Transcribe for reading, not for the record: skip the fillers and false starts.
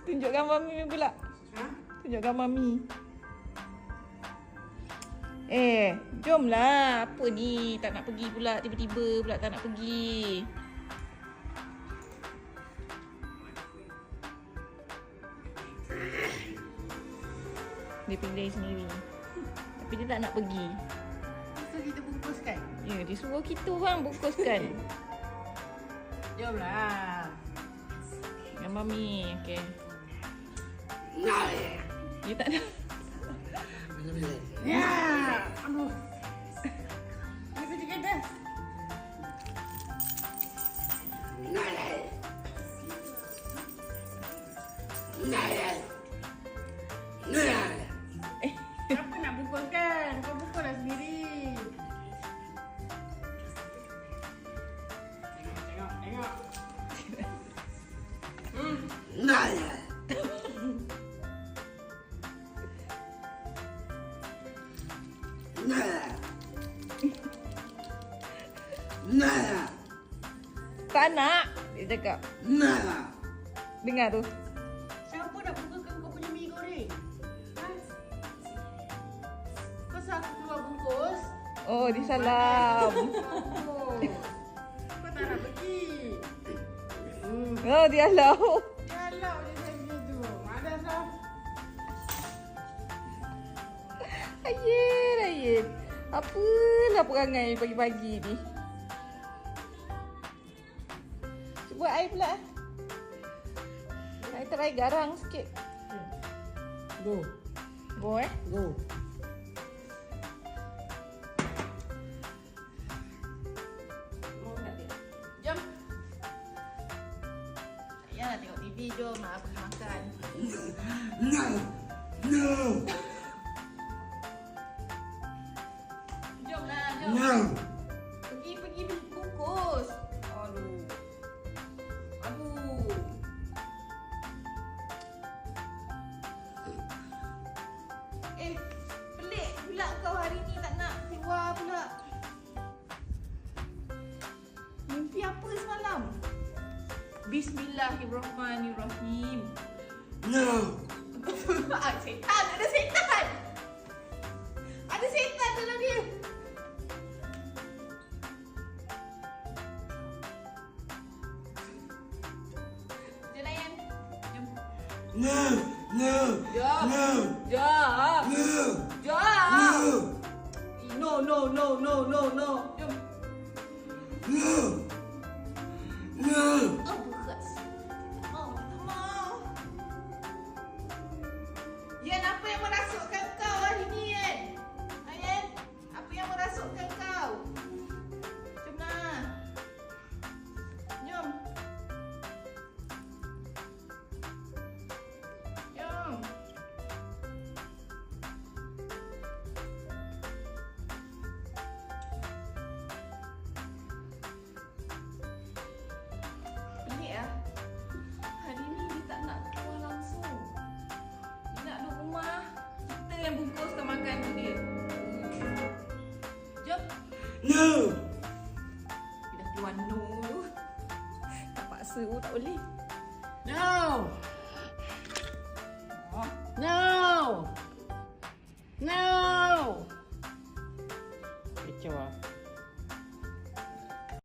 Tunjukkan Mami pula. Tunjukkan Mami. Jomlah. Apa ni? Tak nak pergi pula. Tiba-tiba pula tak nak pergi. Dia pilih sendiri. Tapi dia tak nak pergi. So kita bungkuskan. Ya, dia suruh kita orang bungkuskan. Jomlah. Dengan Mami. Okey. Dia tak nak. Ya. Aduh. Kita juga dah. Siapa nak bungkuskan? Kau bungkuslah sendiri. Tengok. Tak nak. Dia cakap. Dengar tu. Siapa nak bungkuskan kau punya mi goreng? Ha? Kau salah aku keluar bungkus? Oh, disalam. Oh. Kau tak nak pergi. Oh, dia halau. Kalau dia macam tu. Malas lah. Ayat. Apalah perangai pagi-pagi ni. Cuba air pula. Air try garang sikit. Go. Go Go. Jom. Sayang tengok TV, jom nak pergi makan. Jomlah, jom. Pergi bungkus. Aduh. Pelik pula kau hari ni tak nak keluar pula. Mimpi apa semalam? Bismillahirrahmanirrahim. Setan, ada setan. Ada setan dalam dia. Jom layan. Jom. Jom. No. Jom. Oh, berat. Tak mau. Yan, apa yang merasukkan kau hari ni, Yan? Yan, apa yang merasukkan kau? Jomlah. Jom. Pelik ah. Hari ni dia tak nak keluar langsung. Dia nak duduk rumah. Kita yang bungkuskan makan tu dia. Jom. Dia dah keluar no tu. Tak paksa pun tak boleh. No.